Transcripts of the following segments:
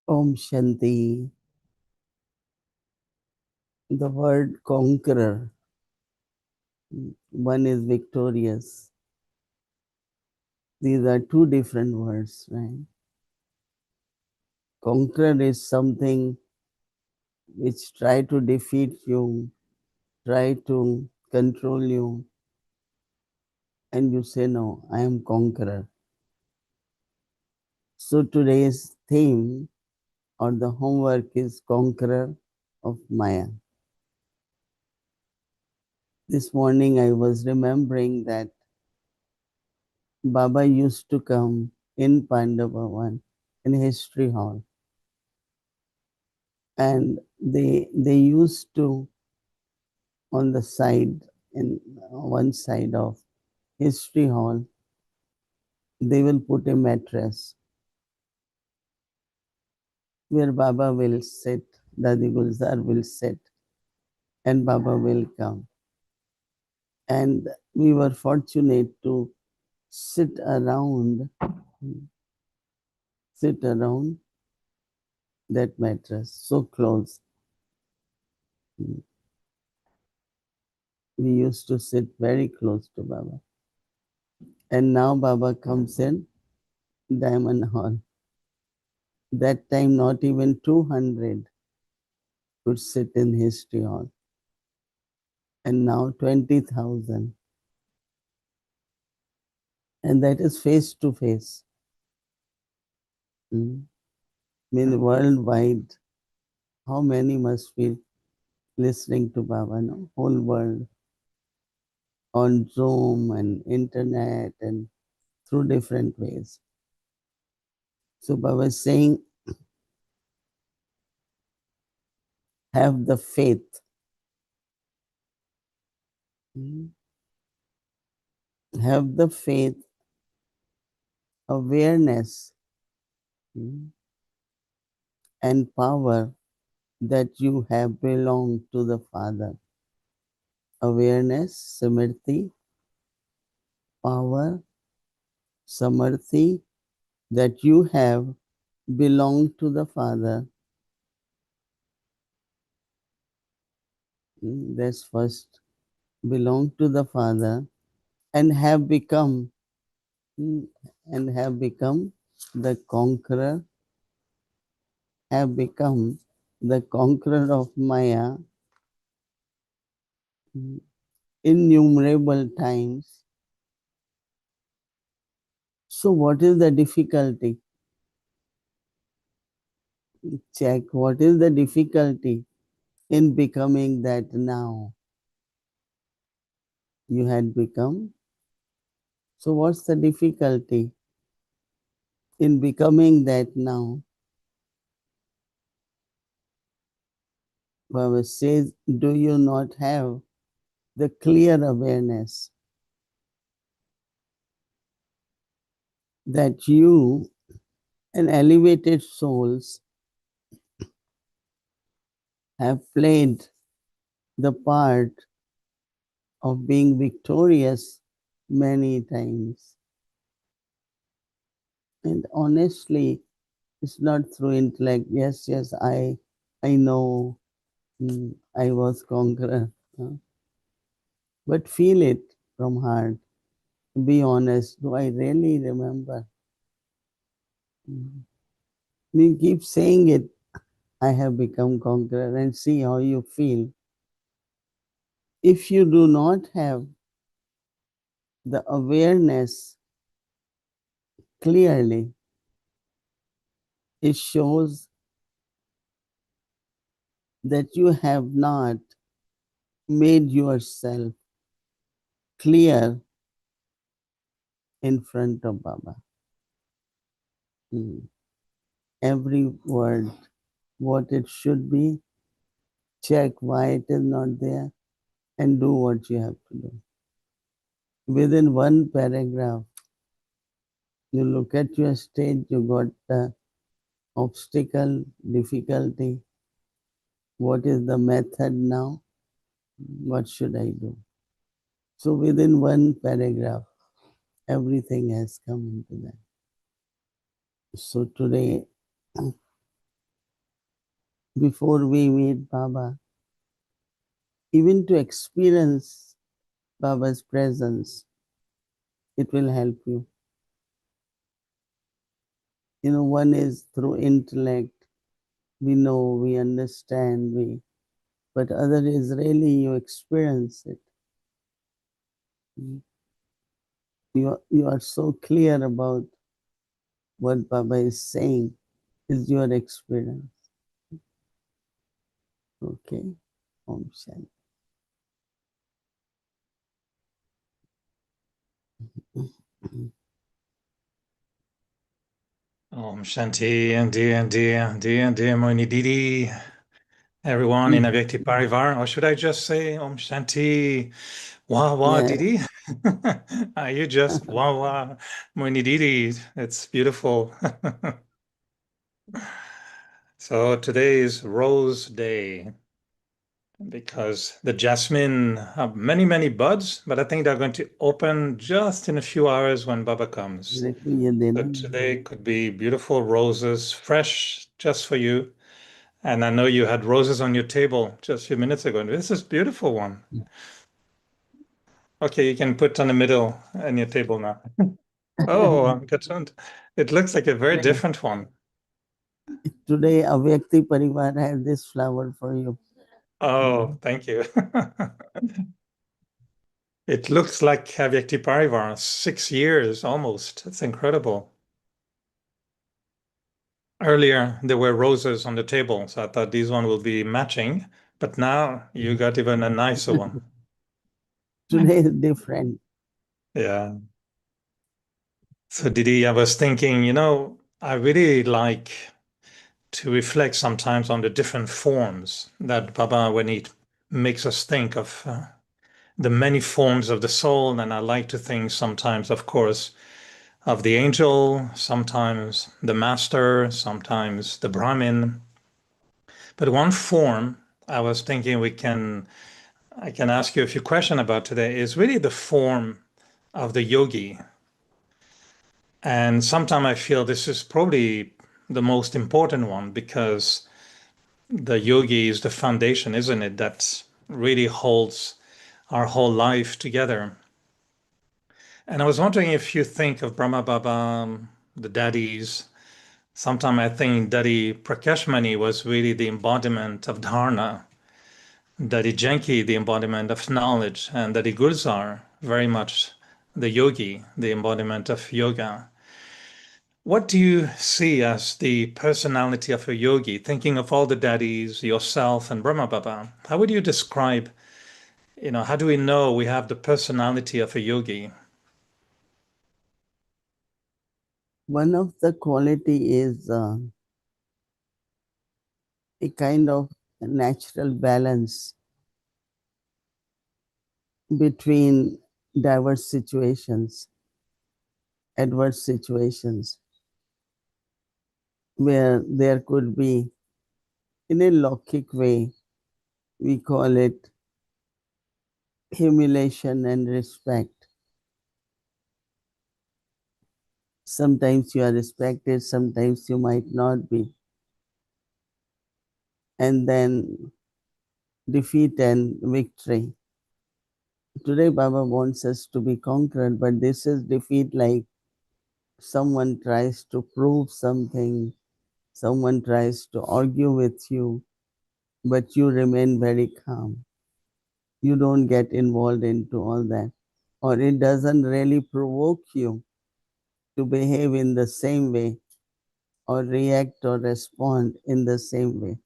Om Shanti. The word conqueror, one is victorious. These are two different words, right? Conqueror is something which try to defeat you, try to control you, and you say, no, I am conqueror. So today's theme or the homework is conqueror of Maya. This morning I was remembering that Baba used to come in Pandavavan in history hall, and they used to, on the side, in one side of history hall, they will put a mattress where Baba will sit, Dadi Gulzar will sit, and Baba will come. And we were fortunate to sit around that mattress, so close. We used to sit very close to Baba. And now Baba comes in Diamond Hall. That time not even 200 could sit in history hall. And now 20,000. And that is face to face. Mean worldwide, how many must be listening to Baba? No? Whole world on Zoom and internet and through different ways. So Baba is saying, have the faith. Have the faith, awareness, and power that you have belonged to the Father. Awareness, Samriti, power, Samarthi, that you have belonged to the Father. That's first. Belong to the Father and have become the conqueror, have become the conqueror of Maya innumerable times. So what is the difficulty? Check, what is the difficulty in becoming that now? You had become. So what's the difficulty in becoming that now? Baba says, do you not have the clear awareness that you and elevated souls have played the part of being victorious many times? And honestly, it's not through intellect. Yes, I know, I was conqueror. But feel it from heart. Be honest. Do I really remember? We keep saying it. I have become conqueror, and see how you feel. If you do not have the awareness clearly, it shows that you have not made yourself clear in front of Baba. Every word, what it should be, check why it is not there, and do what you have to do. Within one paragraph, you look at your stage, you got the obstacle, difficulty. What is the method now? What should I do? So within one paragraph, everything has come into that. So today, before we meet Baba, even to experience Baba's presence, it will help you. One is through intellect, we know, we understand, but other is really you experience it. You are so clear about what Baba is saying is your experience. Okay. Om Shanti. Om Shanti and dear Mohini Didi, everyone in Avyakti Parivar, or should I just say Om Shanti, wah Yeah. Didi? Are you just wah Mohini Didi? It's beautiful. So today is Rose Day because the jasmine have many buds, but I think they're going to open just in a few hours when Baba comes. So today could be beautiful roses, fresh just for you. And I know you had roses on your table just a few minutes ago. And this is a beautiful one. Okay, you can put on the middle on your table now. Oh, good. It looks like a very different one. Today, Avyakti Parivar has this flower for you. Oh, thank you. It looks like Avyakti Parivar, 6 years almost. That's incredible. Earlier, there were roses on the table, so I thought these one will be matching, but now you got even a nicer one. Today is different. Yeah. So Didi, I was thinking, I really like to reflect sometimes on the different forms that Baba, when he makes us think of the many forms of the soul. And I like to think sometimes, of course, of the angel, sometimes the master, sometimes the Brahmin. But one form I was thinking I can ask you a few questions about today is really the form of the yogi. And sometimes I feel this is probably the most important one because the yogi is the foundation, isn't it? That really holds our whole life together. And I was wondering if you think of Brahma Baba, the daddies. Sometimes I think Daddy Prakashmani was really the embodiment of dharna, Daddy Janki, the embodiment of knowledge, and Daddy Gulzar, very much the yogi, the embodiment of yoga. What do you see as the personality of a yogi? Thinking of all the daddies, yourself, and Brahma Baba, how would you describe, how do we know we have the personality of a yogi? One of the quality is a kind of natural balance between diverse situations, adverse situations, where there could be, in a Lokik way, we call it humiliation and respect. Sometimes you are respected, sometimes you might not be. And then defeat and victory. Today, Baba wants us to be conquered, but this is defeat like someone tries to prove something, someone tries to argue with you, but you remain very calm. You don't get involved into all that, or it doesn't really provoke you to behave in the same way or react or respond in the same way.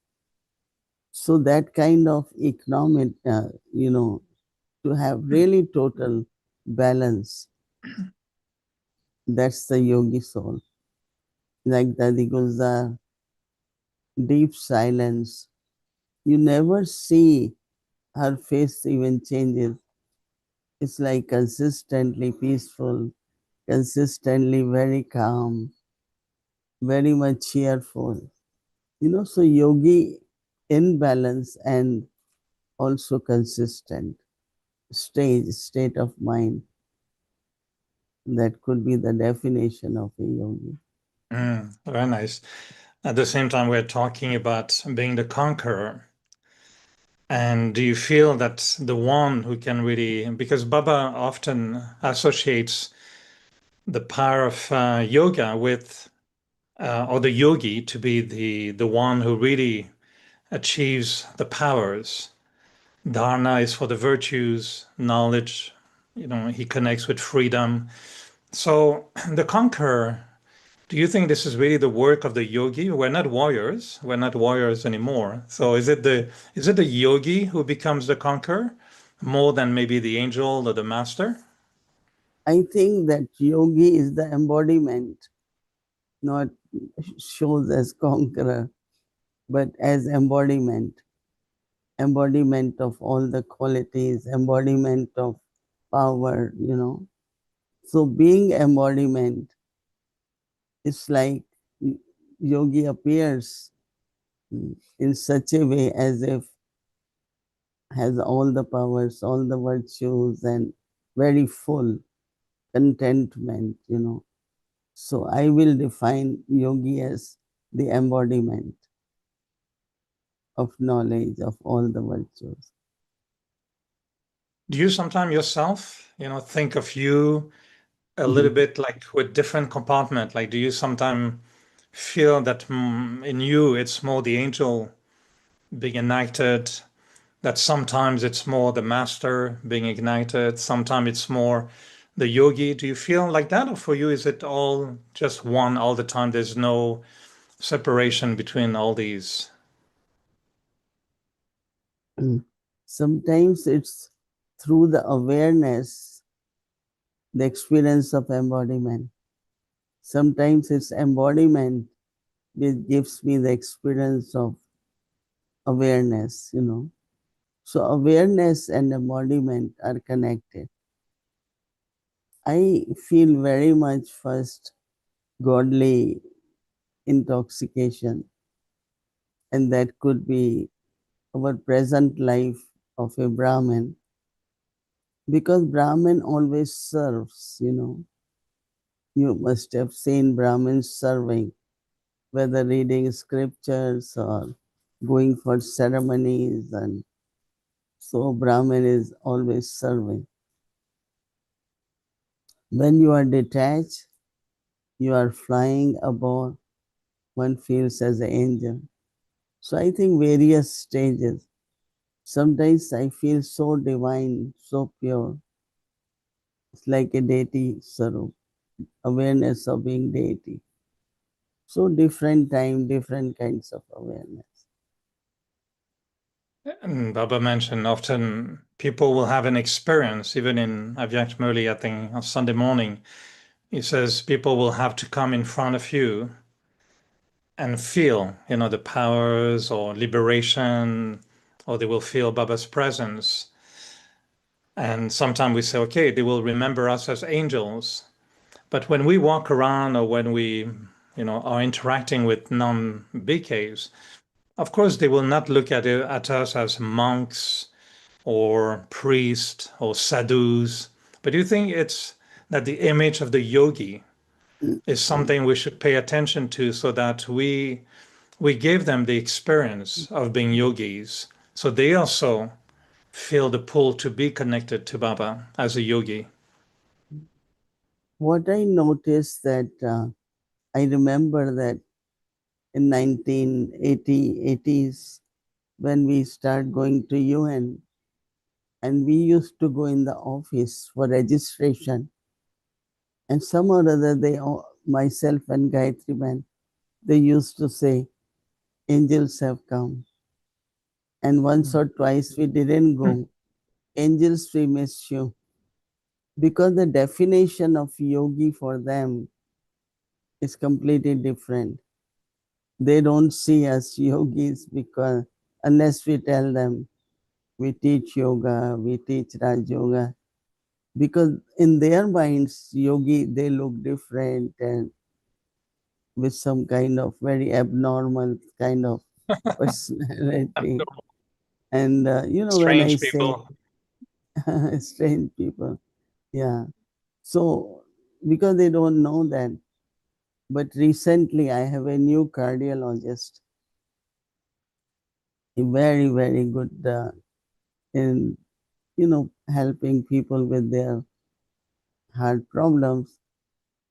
So that kind of economic, to have really total balance, that's the yogi soul. Like Dadi Gulzar, deep silence. You never see her face even changes. It's like consistently peaceful, consistently very calm, very much cheerful. So yogi in balance and also consistent state of mind. That could be the definition of a yogi. Very nice. At the same time, we're talking about being the conqueror. And do you feel that the one who can really, because Baba often associates the power of yoga with, or the yogi to be the one who really achieves the powers. Dharana is for the virtues, knowledge, he connects with freedom. So the conqueror, do you think this is really the work of the yogi? We're not warriors. We're not warriors anymore. So is it the yogi who becomes the conqueror more than maybe the angel or the master? I think that yogi is the embodiment, not shows as conqueror, but as embodiment of all the qualities, embodiment of power. So being embodiment, it's like yogi appears in such a way as if has all the powers, all the virtues, and very full contentment. So I will define yogi as the embodiment of knowledge of all the virtues. Do you sometimes yourself, think of you a little bit like with different compartment? Like, do you sometimes feel that in you it's more the angel being ignited, that sometimes it's more the master being ignited, sometimes it's more the yogi? Do you feel like that, or for you is it all just one all the time? There's no separation between all these? Sometimes it's through the awareness, the experience of embodiment. Sometimes it's embodiment which gives me the experience of awareness. So awareness and embodiment are connected. I feel very much first godly intoxication, and that could be our present life of a Brahmin, because Brahmin always serves. You must have seen Brahmins serving, whether reading scriptures or going for ceremonies, and so Brahmin is always serving. When you are detached, you are flying above, one feels as an angel. So I think various stages. Sometimes I feel so divine, so pure. It's like a deity sarup, awareness of being deity. So different time, different kinds of awareness. And Baba mentioned often people will have an experience, even in Avyakt Murli, I think, on Sunday morning. He says people will have to come in front of you and feel, the powers or liberation, or they will feel Baba's presence. And sometimes we say, okay, they will remember us as angels. But when we walk around or when we, are interacting with non-BKs, of course, they will not look at us as monks or priests or sadhus. But do you think it's that the image of the yogi is something we should pay attention to, so that we give them the experience of being yogis, so they also feel the pull to be connected to Baba as a yogi? What I noticed that I remember that in 1980, 80s, when we start going to UN, and we used to go in the office for registration, and some or other myself and Gayatri man, they used to say, angels have come. And once or twice we didn't go. Angels, we miss you. Because the definition of yogi for them is completely different. They don't see us yogis, because unless we tell them we teach yoga, we teach Raj Yoga, because in their minds, yogi, they look different and with some kind of very abnormal kind of personality. And when I Strange say people. strange people, yeah. So because they don't know that But recently, I have a new cardiologist, a very, very good in helping people with their heart problems.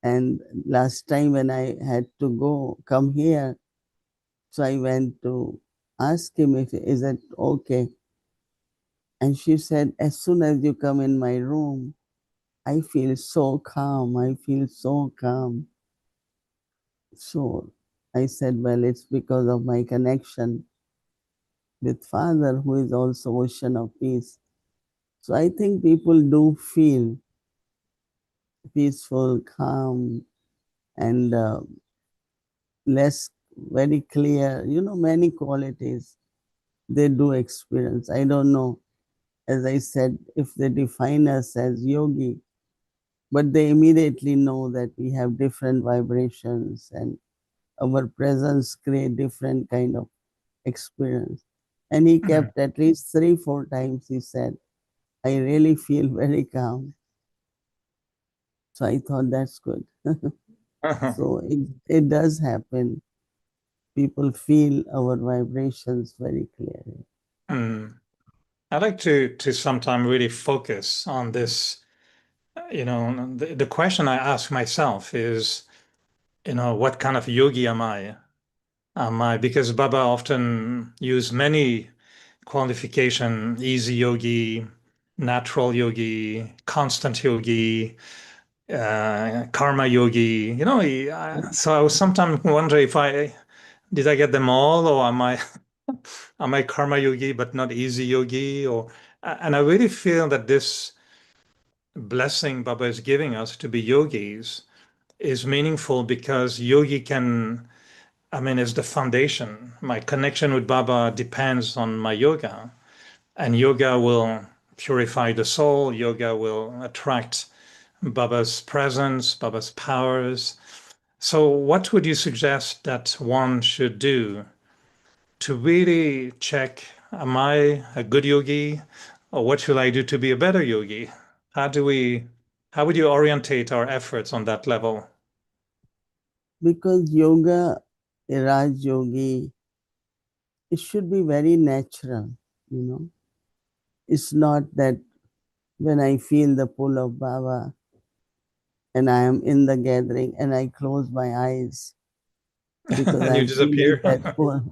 And last time when I had to come here, so I went to ask him if is it okay. And she said, as soon as you come in my room, I feel so calm. I feel so calm. So I said, well, it's because of my connection with Father, who is also ocean of peace. So I think people do feel peaceful, calm, and less very clear. Many qualities they do experience. I don't know, as I said, if they define us as yogi, but they immediately know that we have different vibrations and our presence create different kind of experience. And he Mm. kept at least 3 4 times he said, I really feel very calm. So I thought that's good. So it does happen. People feel our vibrations very clearly. Mm. I like to sometimes really focus on this. The question I ask myself is, what kind of yogi am I? Because Baba often use many qualification, easy yogi, natural yogi, constant yogi, karma yogi. So I was sometimes wondering if I did I get them all, or am I karma yogi but not easy yogi, and I really feel that this blessing Baba is giving us to be yogis is meaningful because yogi can, I mean, is the foundation. My connection with Baba depends on my yoga, and yoga will purify the soul. Yoga will attract Baba's presence, Baba's powers. So, what would you suggest that one should do to really check, am I a good yogi, or what should I do to be a better yogi? How do we, how would you orientate our efforts on that level? Because yoga, a Raj Yogi, it should be very natural, you know. It's not that when I feel the pull of Baba and I am in the gathering and I close my eyes because And you I'm feeling disappear. that pull.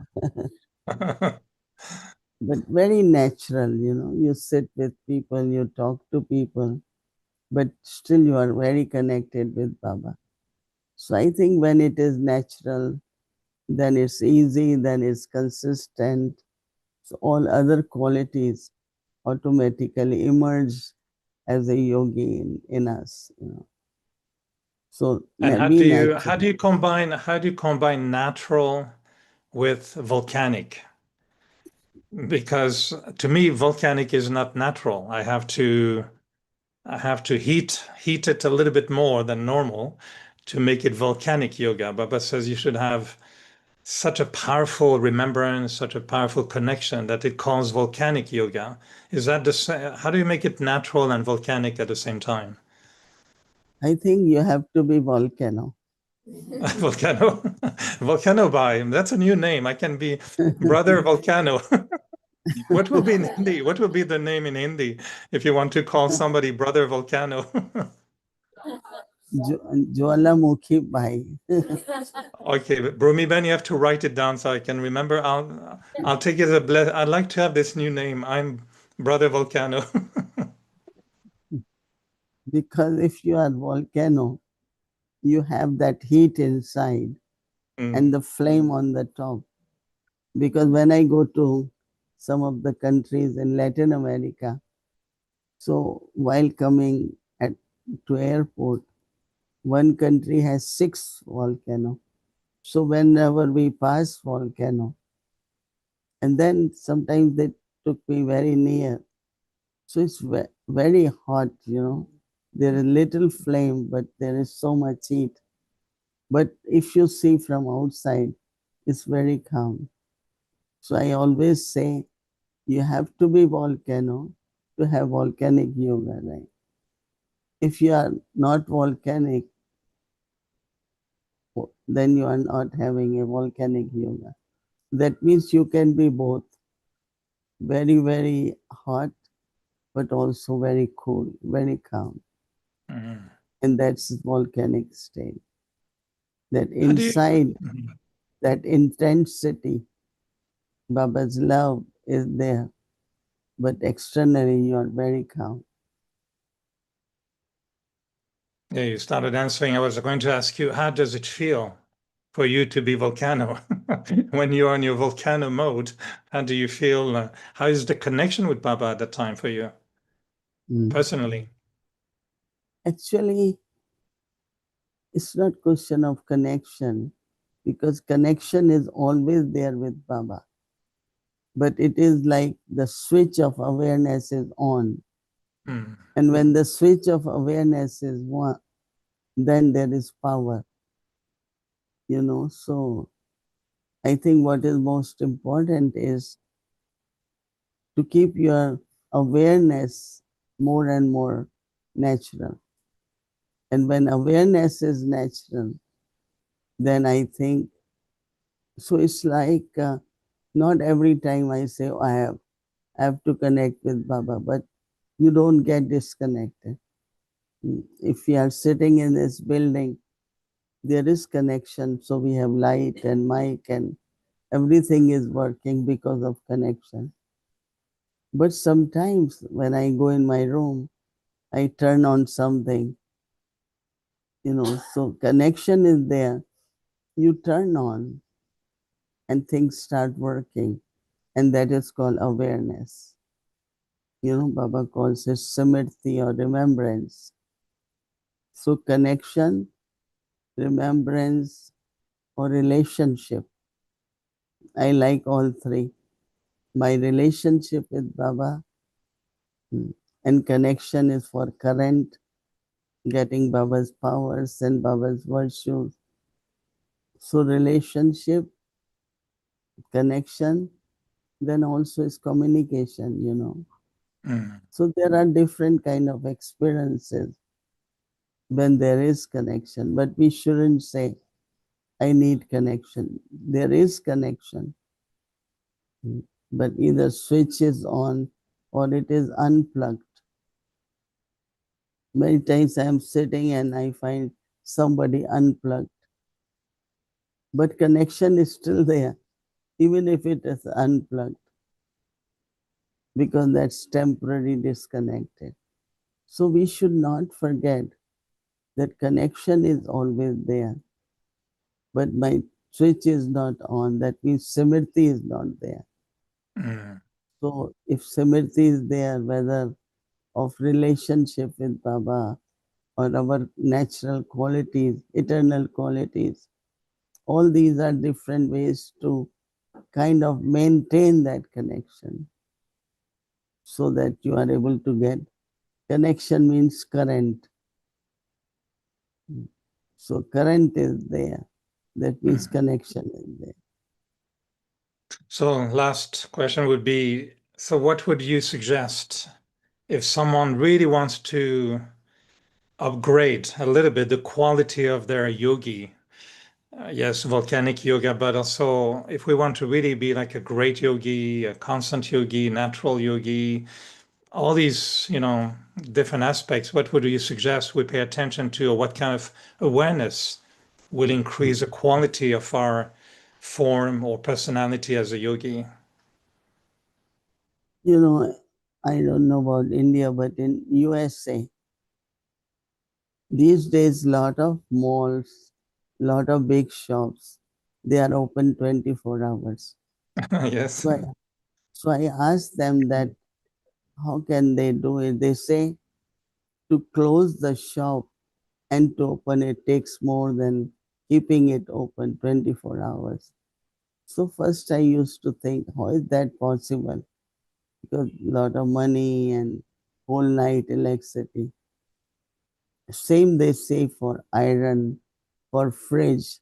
But very natural, you sit with people, you talk to people, but still you are very connected with Baba. So I think when it is natural, then it's easy, then it's consistent. So all other qualities automatically emerge as a yogi in us. So And be natural. how do you combine natural with volcanic? Because to me, volcanic is not natural. I have to heat it a little bit more than normal to make it volcanic yoga. Baba says you should have such a powerful remembrance, such a powerful connection that it calls volcanic yoga. Is that the same? How do you make it natural and volcanic at the same time? I think you have to be volcano. Volcano, Volcano by that's a new name. I can be Brother Volcano. What will be in Hindi? What will be the name in Hindi if you want to call somebody Brother Volcano? Jwalamukhi Bhai. Okay, but Brumi Ben, you have to write it down so I can remember. I'll take it as a bless. I'd like to have this new name. I'm Brother Volcano. Because if you are volcano, you have that heat inside and Mm. the flame on the top. Because when I go to some of the countries in Latin America, so while coming to airport, one country has 6 volcano. So whenever we pass volcano, and then sometimes they took me very near. So it's very hot. There is little flame, but there is so much heat. But if you see from outside, it's very calm. So I always say you have to be volcano to have volcanic yoga, right? If you are not volcanic, then you are not having a volcanic yoga. That means you can be both very, very hot, but also very cool, very calm. Mhm. And that's volcanic state. That How do you? inside, Mhm. that intensity, Baba's love is there, but externally you are very calm. Yeah, you started answering. I was going to ask you, how does it feel for you to be volcano when you're in your volcano mode? How do you feel? How is the connection with Baba at that time for you Mm. personally? Actually, it's not question of connection because connection is always there with Baba. But it is like the switch of awareness is on. Mm. And when the switch of awareness is on, then there is power, you know. So I think what is most important is to keep your awareness more and more natural. And when awareness is natural, then I think so. It's like not every time I say, oh, I have to connect with Baba, but you don't get disconnected. If we are sitting in this building, there is connection. So we have light and mic and everything is working because of connection. But sometimes when I go in my room, I turn on something, so connection is there. You turn on and things start working. And that is called awareness. Baba calls it samirthi or remembrance. So connection, remembrance, or relationship. I like all three. My relationship with Baba and connection is for current, getting Baba's powers and Baba's virtues. So relationship, connection, then also is communication. Mm. So there are different kind of experiences when there is connection, but we shouldn't say, I need connection. There is connection, but either switch is on or it is unplugged. Many times I am sitting and I find somebody unplugged, but connection is still there, even if it is unplugged, because that's temporary disconnected. So we should not forget that connection is always there, but my switch is not on. That means Simriti is not there. Mm. So if Simriti is there, whether of relationship with Baba or our natural qualities, eternal qualities, all these are different ways to kind of maintain that connection so that you are able to get connection means current. So current is there. That means Mm. connection is there. So, last question would be, so what would you suggest if someone really wants to upgrade a little bit the quality of their yogi? Yes, volcanic yoga, but also if we want to really be like a great yogi, a constant yogi, natural yogi, all these, different aspects, what would you suggest we pay attention to, or what kind of awareness will increase the quality of our form or personality as a yogi? You know, I don't know about India, but in USA, these days lot of malls, lot of big shops, they are open 24 hours. Yes. So I, so I asked them that how can they do it? They say to close the shop and to open it takes more than keeping it open 24 hours. So first I used to think, how is that possible? Because a lot of money and whole night electricity. Same they say for iron, for fridge.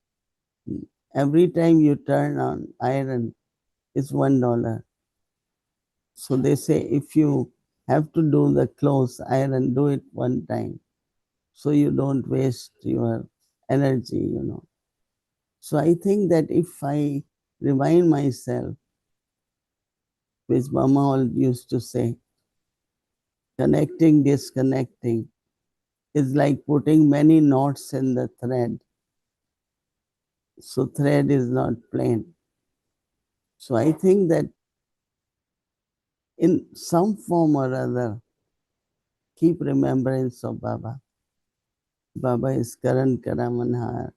Every time you turn on iron, it's $1. So they say if you have to do the close iron, do it one time so you don't waste your energy. So I think that if I remind myself, which Mama all used to say, connecting, disconnecting is like putting many knots in the thread. So thread is not plain. So I think that in some form or other, keep remembrance of Baba. Baba is Karan Karamanhar.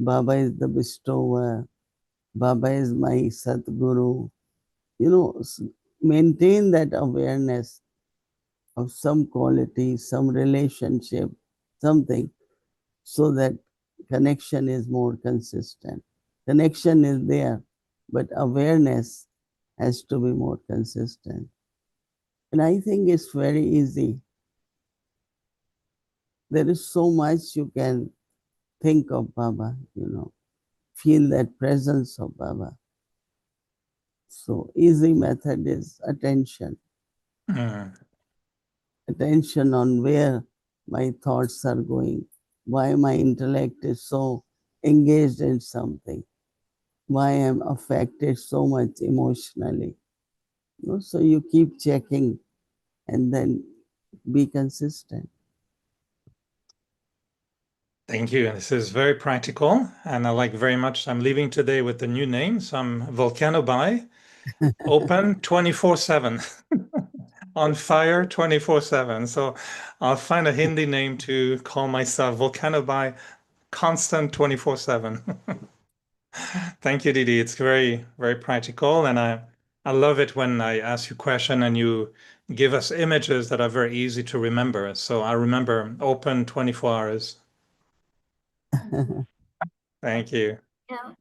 Baba is the bestower. Baba is my Satguru. You know, maintain that awareness of some quality, some relationship, something, so that connection is more consistent. Connection is there, but awareness has to be more consistent. And I think it's very easy. There is so much you can think of Baba, feel that presence of Baba. So easy method is attention. Mm. Attention on where my thoughts are going, why my intellect is so engaged in something, why I'm affected so much emotionally. So you keep checking and then be consistent. Thank you. This is very practical, and I like very much. I'm leaving today with the new name. So I'm Volcanobi, open 24/7, on fire 24/7. So I'll find a Hindi name to call myself, Volcanobi, constant 24/7. Thank you, Didi. It's very, very practical, and I love it when I ask you a question and you give us images that are very easy to remember. So I remember open 24 hours. Thank you. Yeah.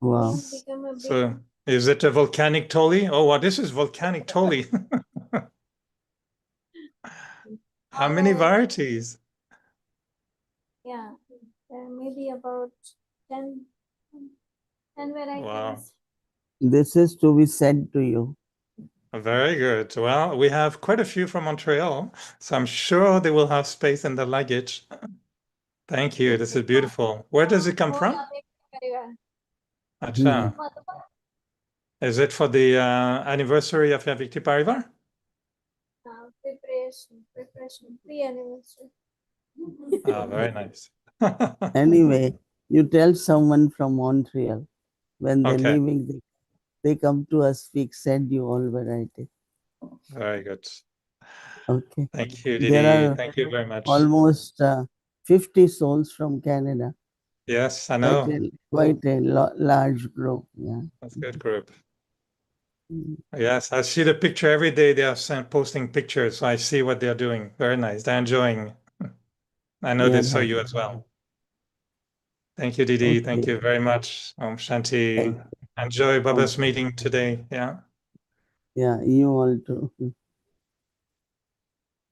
Wow. Become a big So is it a volcanic Toli? Oh, wow, this is volcanic Toli. How many varieties? yeah. There may be about 10, 10 varieties. Wow. This is to be said to you. Very good. Well, we have quite a few from Montreal, so I'm sure they will have space in the luggage. Thank you. This is beautiful. Where does it come from? Acha. Is it for the anniversary of Victi Parivar? Preparation, pre-anniversary. Ah, very nice. Anyway, you tell someone from Montreal when they're Okay, leaving, they come to us, we send you all variety. very good. Okay. Thank you, There Didi. are Thank you very much. almost 50 souls from Canada. Yes, I Quite know. a large group. Yeah. That's a good group. Mm. Yes, I see the picture every day. They are posting pictures, so I see what they're doing. Very nice. They're enjoying. I know They they are saw you happy. as well. Thank you, Didi. Thank Okay. you very much. Shanti. Thank Enjoy you. Baba's meeting today. Yeah. Yeah, you all too.